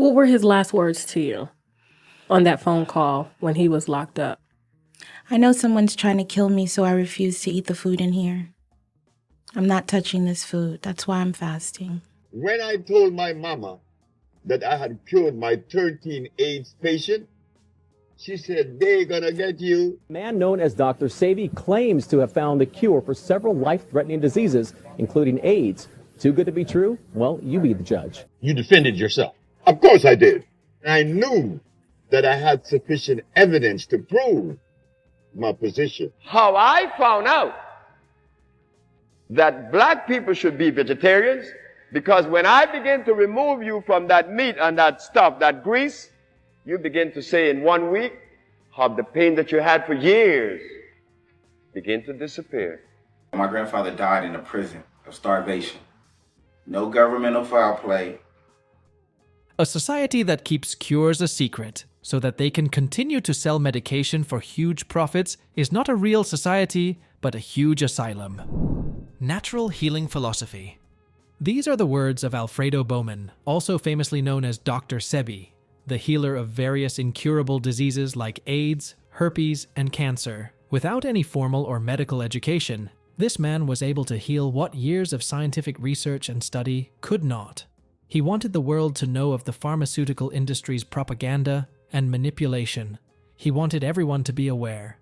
What were his last words to you on that phone call when he was locked up? I know someone's trying to kill me, so I refuse to eat the food in here. I'm not touching this food. That's why I'm fasting. When I told my mama that I had cured my 13 AIDS patient, she said, they're gonna get you. A man known as Dr. Sebi claims to have found the cure for several life-threatening diseases, including AIDS. Too good to be true? Well, you be the judge. You defended yourself. Of course I did. I knew that I had sufficient evidence to prove my position. How I found out that black people should be vegetarians, because when I begin to remove you from that meat and that stuff, that grease, you begin to say in 1 week, how the pain that you had for years begin to disappear. My grandfather died in a prison of starvation. No governmental foul play. A society that keeps cures a secret so that they can continue to sell medication for huge profits is not a real society, but a huge asylum. Natural healing philosophy. These are the words of Alfredo Bowman, also famously known as Dr. Sebi, the healer of various incurable diseases like AIDS, herpes, and cancer. Without any formal or medical education, this man was able to heal what years of scientific research and study could not. He wanted the world to know of the pharmaceutical industry's propaganda and manipulation. He wanted everyone to be aware.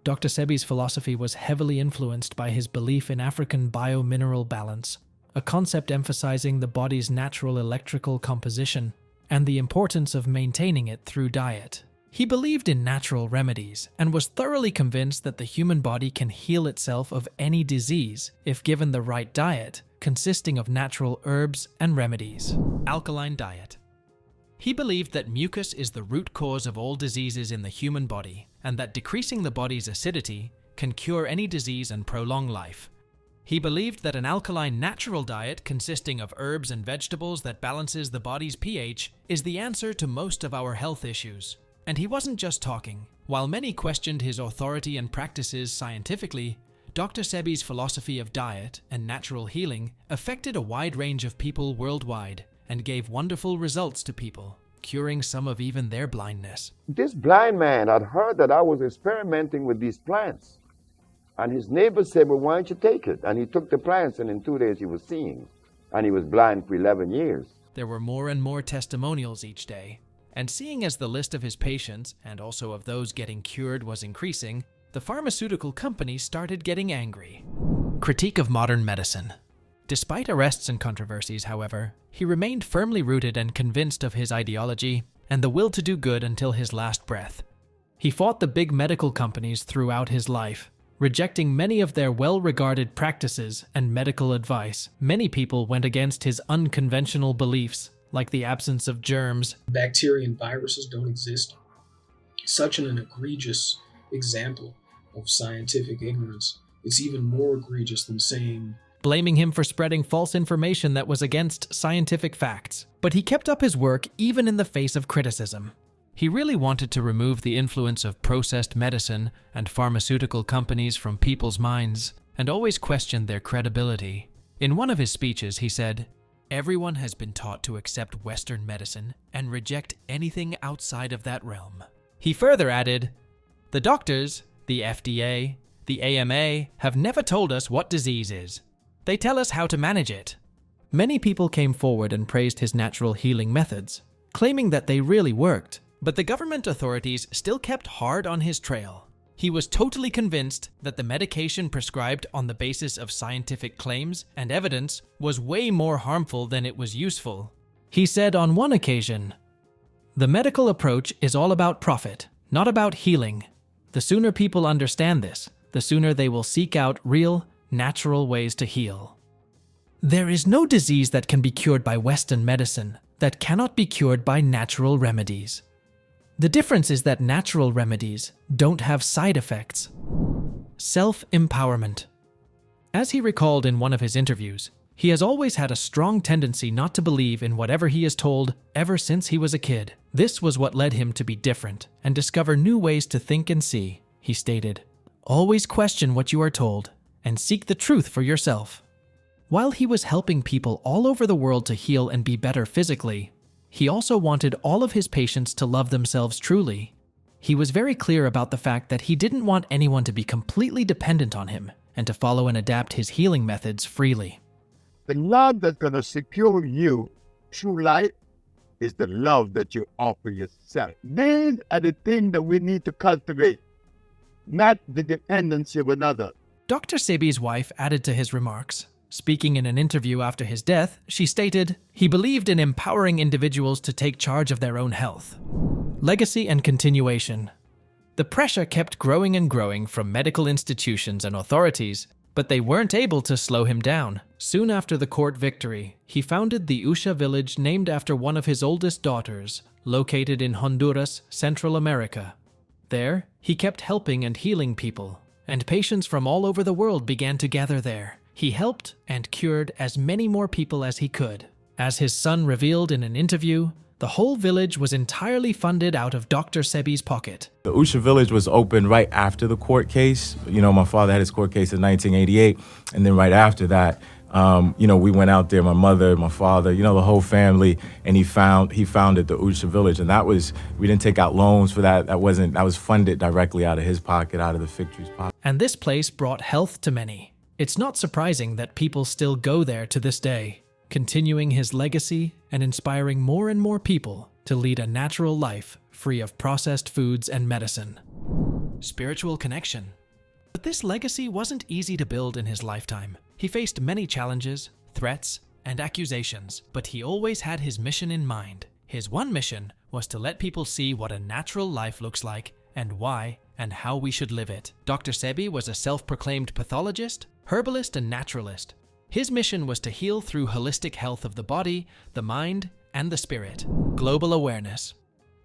Dr. Sebi's philosophy was heavily influenced by his belief in African biomineral balance, a concept emphasizing the body's natural electrical composition and the importance of maintaining it through diet. He believed in natural remedies and was thoroughly convinced that the human body can heal itself of any disease if given the right diet, consisting of natural herbs and remedies. Alkaline Diet. He believed that mucus is the root cause of all diseases in the human body, and that decreasing the body's acidity can cure any disease and prolong life. He believed that an alkaline natural diet consisting of herbs and vegetables that balances the body's pH is the answer to most of our health issues. And he wasn't just talking. While many questioned his authority and practices scientifically, Dr. Sebi's philosophy of diet and natural healing affected a wide range of people worldwide and gave wonderful results to people, curing some of even their blindness. This blind man had heard that I was experimenting with these plants. And his neighbor said, well, why don't you take it? And he took the plants, and in 2 days he was seeing. And he was blind for 11 years. There were more and more testimonials each day. And seeing as the list of his patients, and also of those getting cured, was increasing, the pharmaceutical companies started getting angry. Critique of modern medicine. Despite arrests and controversies, however, he remained firmly rooted and convinced of his ideology and the will to do good until his last breath. He fought the big medical companies throughout his life, rejecting many of their well-regarded practices and medical advice. Many people went against his unconventional beliefs, like the absence of germs. Bacteria and viruses don't exist. Such an egregious example of scientific ignorance. It's even more egregious than saying, blaming him for spreading false information that was against scientific facts. But he kept up his work even in the face of criticism. He really wanted to remove the influence of processed medicine and pharmaceutical companies from people's minds, and always questioned their credibility. In one of his speeches, he said, "Everyone has been taught to accept Western medicine and reject anything outside of that realm." He further added, "The doctors, the FDA, the AMA have never told us what disease is. They tell us how to manage it." Many people came forward and praised his natural healing methods, claiming that they really worked. But the government authorities still kept hard on his trail. He was totally convinced that the medication prescribed on the basis of scientific claims and evidence was way more harmful than it was useful. He said on one occasion, "The medical approach is all about profit, not about healing. The sooner people understand this, the sooner they will seek out real, natural ways to heal." There is no disease that can be cured by Western medicine that cannot be cured by natural remedies. The difference is that natural remedies don't have side effects. Self-empowerment. As he recalled in one of his interviews, he has always had a strong tendency not to believe in whatever he is told ever since he was a kid. This was what led him to be different and discover new ways to think and see. He stated, "Always question what you are told and seek the truth for yourself." While he was helping people all over the world to heal and be better physically, he also wanted all of his patients to love themselves truly. He was very clear about the fact that he didn't want anyone to be completely dependent on him and to follow and adapt his healing methods freely. The love that's going to secure you through life is the love that you offer yourself. These are the things that we need to cultivate, not the dependency of another. Dr. Sebi's wife added to his remarks. Speaking in an interview after his death, she stated, he believed in empowering individuals to take charge of their own health. Legacy and continuation. The pressure kept growing and growing from medical institutions and authorities, but they weren't able to slow him down. Soon after the court victory, he founded the Usha village named after one of his oldest daughters, located in Honduras, Central America. There, he kept helping and healing people, and patients from all over the world began to gather there. He helped and cured as many more people as he could. As his son revealed in an interview, the whole village was entirely funded out of Dr. Sebi's pocket. The Usha village was opened right after the court case. My father had his court case in 1988, and then right after that, we went out there, my mother, my father, the whole family, and he founded the Usha village. And we didn't take out loans for that. That was funded directly out of his pocket, out of the Victory's pocket. And this place brought health to many. It's not surprising that people still go there to this day, continuing his legacy and inspiring more and more people to lead a natural life free of processed foods and medicine. Spiritual connection. But this legacy wasn't easy to build in his lifetime. He faced many challenges, threats, and accusations, but he always had his mission in mind. His one mission was to let people see what a natural life looks like and why and how we should live it. Dr. Sebi was a self-proclaimed pathologist, herbalist, and naturalist. His mission was to heal through holistic health of the body, the mind, and the spirit. Global awareness.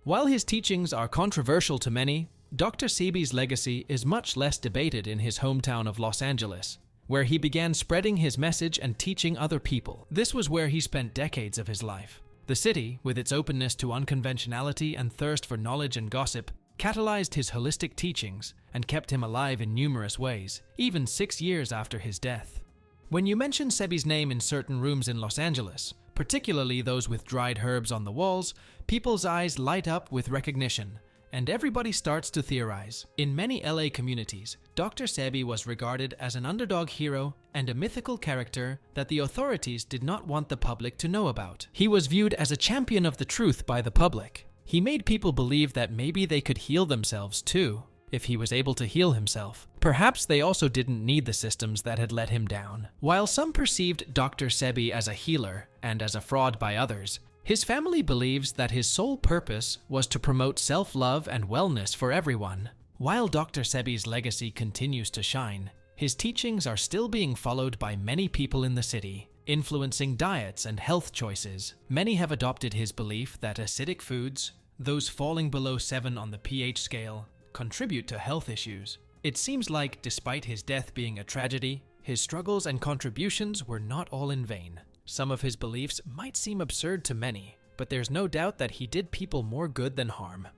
While his teachings are controversial to many, Dr. Sebi's legacy is much less debated in his hometown of Los Angeles, where he began spreading his message and teaching other people. This was where he spent decades of his life. The city, with its openness to unconventionality and thirst for knowledge and gossip, catalyzed his holistic teachings and kept him alive in numerous ways, even 6 years after his death. When you mention Sebi's name in certain rooms in Los Angeles, particularly those with dried herbs on the walls, people's eyes light up with recognition, and everybody starts to theorize. In many LA communities, Dr. Sebi was regarded as an underdog hero and a mythical character that the authorities did not want the public to know about. He was viewed as a champion of the truth by the public. He made people believe that maybe they could heal themselves too, if he was able to heal himself. Perhaps they also didn't need the systems that had let him down. While some perceived Dr. Sebi as a healer and as a fraud by others, his family believes that his sole purpose was to promote self-love and wellness for everyone. While Dr. Sebi's legacy continues to shine, his teachings are still being followed by many people in the city, influencing diets and health choices. Many have adopted his belief that acidic foods, those falling below 7 on the pH scale, contribute to health issues. It seems like, despite his death being a tragedy, his struggles and contributions were not all in vain. Some of his beliefs might seem absurd to many, but there's no doubt that he did people more good than harm.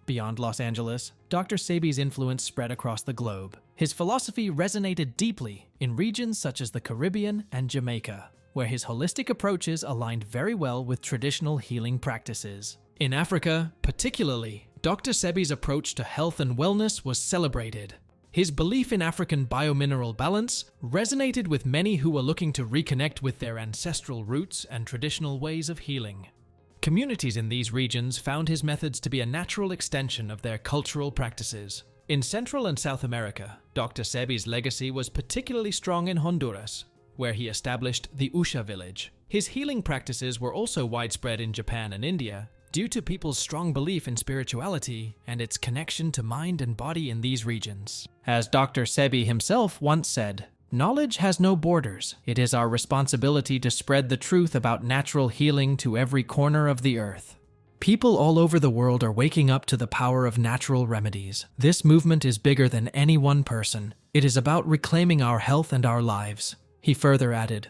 Beyond Los Angeles, Dr. Sebi's influence spread across the globe. His philosophy resonated deeply in regions such as the Caribbean and Jamaica, where his holistic approaches aligned very well with traditional healing practices. In Africa, particularly, Dr. Sebi's approach to health and wellness was celebrated. His belief in African biomineral balance resonated with many who were looking to reconnect with their ancestral roots and traditional ways of healing. Communities in these regions found his methods to be a natural extension of their cultural practices. In Central and South America, Dr. Sebi's legacy was particularly strong in Honduras, where he established the Usha village. His healing practices were also widespread in Japan and India, due to people's strong belief in spirituality and its connection to mind and body in these regions. As Dr. Sebi himself once said, "Knowledge has no borders. It is our responsibility to spread the truth about natural healing to every corner of the earth." People all over the world are waking up to the power of natural remedies. This movement is bigger than any one person. It is about reclaiming our health and our lives. He further added,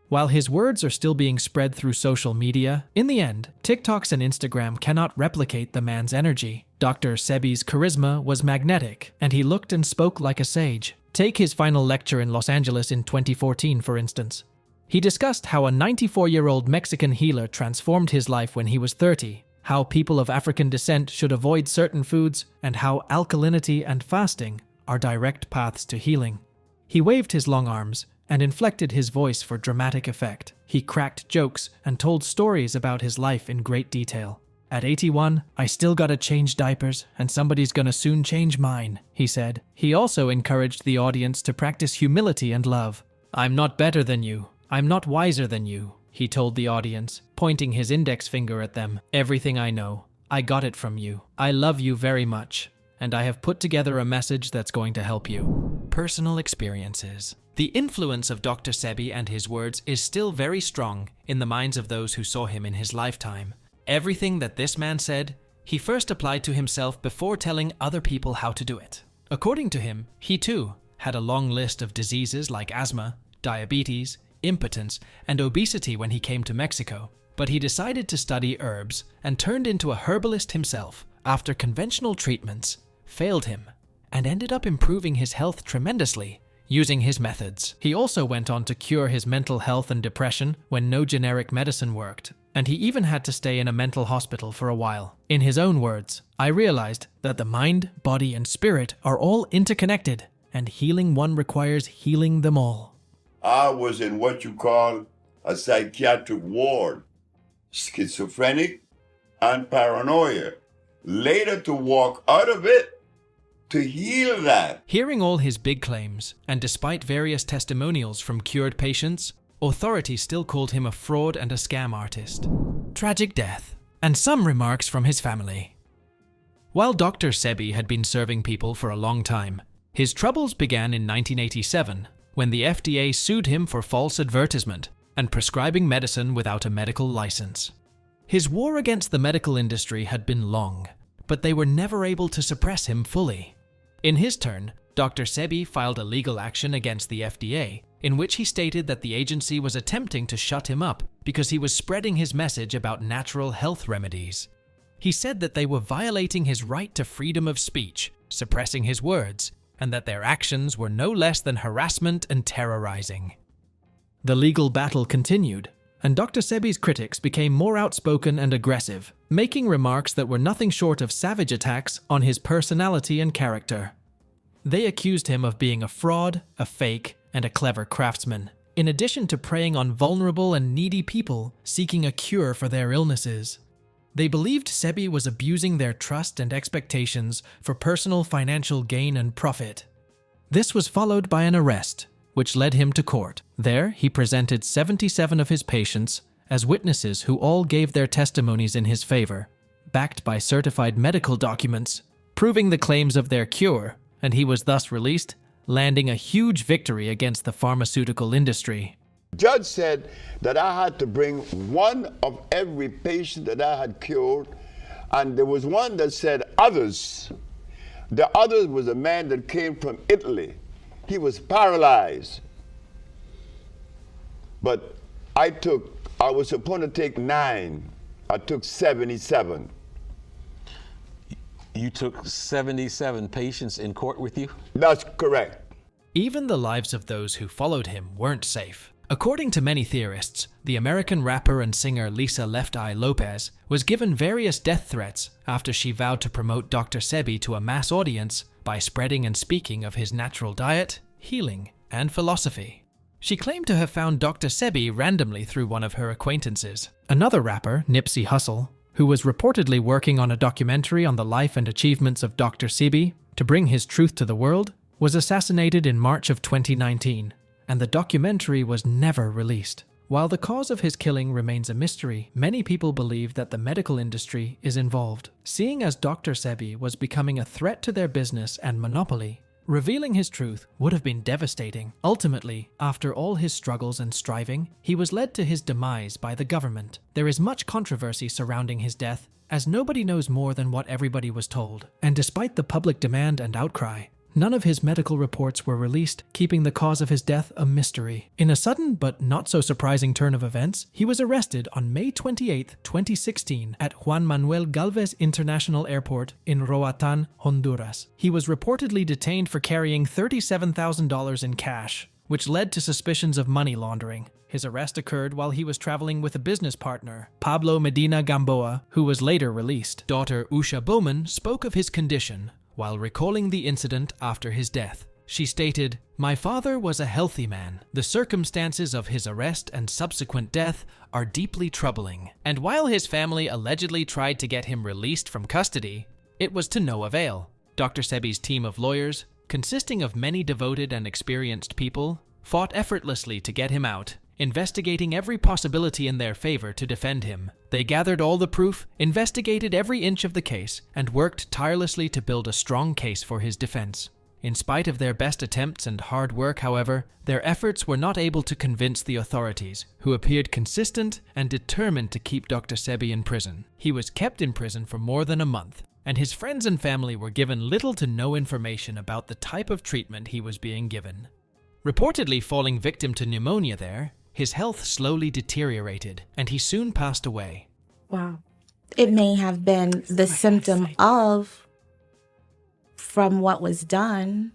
while his words are still being spread through social media, in the end, TikToks and Instagram cannot replicate the man's energy. Dr. Sebi's charisma was magnetic, and he looked and spoke like a sage. Take his final lecture in Los Angeles in 2014, for instance. He discussed how a 94-year-old Mexican healer transformed his life when he was 30, how people of African descent should avoid certain foods, and how alkalinity and fasting are direct paths to healing. He waved his long arms and inflected his voice for dramatic effect. He cracked jokes and told stories about his life in great detail. At 81, I still gotta change diapers, and somebody's gonna soon change mine, he said. He also encouraged the audience to practice humility and love. I'm not better than you. I'm not wiser than you, he told the audience, pointing his index finger at them. Everything I know, I got it from you. I love you very much, and I have put together a message that's going to help you. Personal experiences. The influence of Dr. Sebi and his words is still very strong in the minds of those who saw him in his lifetime. Everything that this man said, he first applied to himself before telling other people how to do it. According to him, he too had a long list of diseases like asthma, diabetes, impotence, and obesity when he came to Mexico. But he decided to study herbs and turned into a herbalist himself after conventional treatments failed him and ended up improving his health tremendously using his methods. He also went on to cure his mental health and depression when no generic medicine worked, and he even had to stay in a mental hospital for a while. In his own words, I realized that the mind, body, and spirit are all interconnected, and healing one requires healing them all. I was in what you call a psychiatric ward, schizophrenic and paranoia. Later to walk out of it, to heal that. Hearing all his big claims, and despite various testimonials from cured patients, authorities still called him a fraud and a scam artist. Tragic death, and some remarks from his family. While Dr. Sebi had been serving people for a long time, his troubles began in 1987 when the FDA sued him for false advertisement and prescribing medicine without a medical license. His war against the medical industry had been long, but they were never able to suppress him fully. In his turn, Dr. Sebi filed a legal action against the FDA in which he stated that the agency was attempting to shut him up because he was spreading his message about natural health remedies. He said that they were violating his right to freedom of speech, suppressing his words, and that their actions were no less than harassment and terrorizing. The legal battle continued, and Dr. Sebi's critics became more outspoken and aggressive, making remarks that were nothing short of savage attacks on his personality and character. They accused him of being a fraud, a fake, and a clever craftsman, in addition to preying on vulnerable and needy people seeking a cure for their illnesses. They believed Sebi was abusing their trust and expectations for personal financial gain and profit. This was followed by an arrest, which led him to court. There, he presented 77 of his patients as witnesses who all gave their testimonies in his favor, backed by certified medical documents, proving the claims of their cure, and he was thus released, landing a huge victory against the pharmaceutical industry. The judge said that I had to bring one of every patient that I had cured, and there was one that said others. The others was a man that came from Italy. He was paralyzed. But I was supposed to take 9. I took 77. You took 77 patients in court with you? That's correct. Even the lives of those who followed him weren't safe. According to many theorists, the American rapper and singer Lisa Left Eye Lopez was given various death threats after she vowed to promote Dr. Sebi to a mass audience by spreading and speaking of his natural diet, healing, and philosophy. She claimed to have found Dr. Sebi randomly through one of her acquaintances. Another rapper, Nipsey Hussle, who was reportedly working on a documentary on the life and achievements of Dr. Sebi to bring his truth to the world, was assassinated in March of 2019, and the documentary was never released. While the cause of his killing remains a mystery, many people believe that the medical industry is involved. Seeing as Dr. Sebi was becoming a threat to their business and monopoly, revealing his truth would have been devastating. Ultimately, after all his struggles and striving, he was led to his demise by the government. There is much controversy surrounding his death, as nobody knows more than what everybody was told. And despite the public demand and outcry, none of his medical reports were released, keeping the cause of his death a mystery. In a sudden but not so surprising turn of events, he was arrested on May 28, 2016 at Juan Manuel Galvez International Airport in Roatan, Honduras. He was reportedly detained for carrying $37,000 in cash, which led to suspicions of money laundering. His arrest occurred while he was traveling with a business partner, Pablo Medina Gamboa, who was later released. Daughter Usha Bowman spoke of his condition while recalling the incident after his death. She stated, "My father was a healthy man. The circumstances of his arrest and subsequent death are deeply troubling. And while his family allegedly tried to get him released from custody, it was to no avail." Dr. Sebi's team of lawyers, consisting of many devoted and experienced people, fought effortlessly to get him out, investigating every possibility in their favor to defend him. They gathered all the proof, investigated every inch of the case, and worked tirelessly to build a strong case for his defense. In spite of their best attempts and hard work, however, their efforts were not able to convince the authorities, who appeared consistent and determined to keep Dr. Sebi in prison. He was kept in prison for more than a month, and his friends and family were given little to no information about the type of treatment he was being given. Reportedly falling victim to pneumonia there, his health slowly deteriorated, and he soon passed away. Wow. It may have been the symptom of from what was done,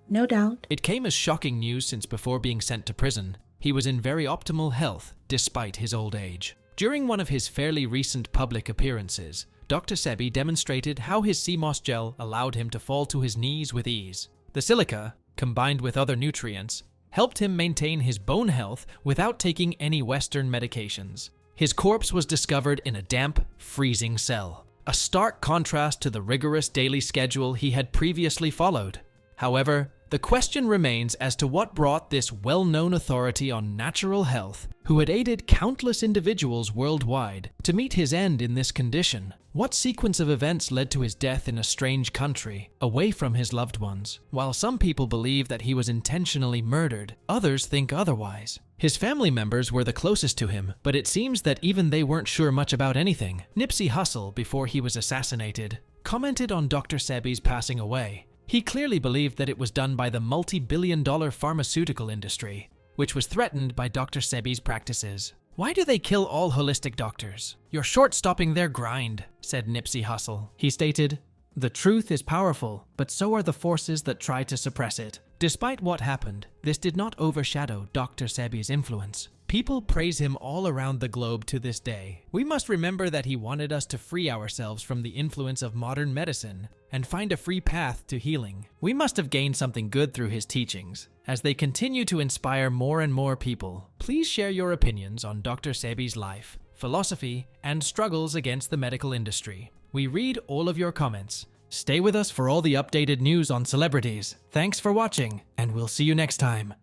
no doubt. It came as shocking news since before being sent to prison, he was in very optimal health despite his old age. During one of his fairly recent public appearances, Dr. Sebi demonstrated how his CMOS gel allowed him to fall to his knees with ease. The silica, combined with other nutrients, helped him maintain his bone health without taking any Western medications. His corpse was discovered in a damp, freezing cell, a stark contrast to the rigorous daily schedule he had previously followed. However, the question remains as to what brought this well-known authority on natural health, who had aided countless individuals worldwide, to meet his end in this condition. What sequence of events led to his death in a strange country, away from his loved ones? While some people believe that he was intentionally murdered, others think otherwise. His family members were the closest to him, but it seems that even they weren't sure much about anything. Nipsey Hussle, before he was assassinated, commented on Dr. Sebi's passing away. He clearly believed that it was done by the multi-billion-dollar pharmaceutical industry, which was threatened by Dr. Sebi's practices. "Why do they kill all holistic doctors? You're short-stopping their grind," said Nipsey Hussle. He stated, "The truth is powerful, but so are the forces that try to suppress it." Despite what happened, this did not overshadow Dr. Sebi's influence. People praise him all around the globe to this day. We must remember that he wanted us to free ourselves from the influence of modern medicine and find a free path to healing. We must have gained something good through his teachings, as they continue to inspire more and more people. Please share your opinions on Dr. Sebi's life, philosophy, and struggles against the medical industry. We read all of your comments. Stay with us for all the updated news on celebrities. Thanks for watching, and we'll see you next time.